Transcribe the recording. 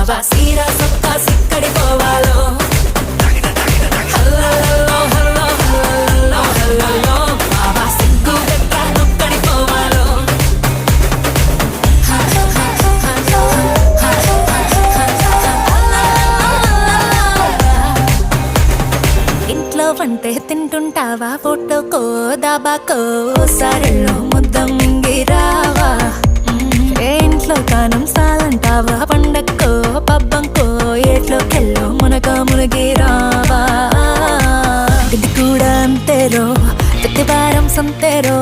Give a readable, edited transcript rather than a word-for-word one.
బాబా సీరా సొక్కా సిక్కడి పోవాలో hello hello hello hello బాబా సిగ్గు గట్ట నొక్కడి పోవాలో ఇంట్లో వంటే తింటుంటావా ఫోటోకో దాబాకో సరళో ముద్ద మింగిరావా ఏ ఇంట్లో కానం సాలంటావా పండక్కో పబ్బంకో ఏట్లోకెళ్ళో మునక మునిగిరావా ఇది కూడా అంతేరో ప్రతి వారం సంతేరో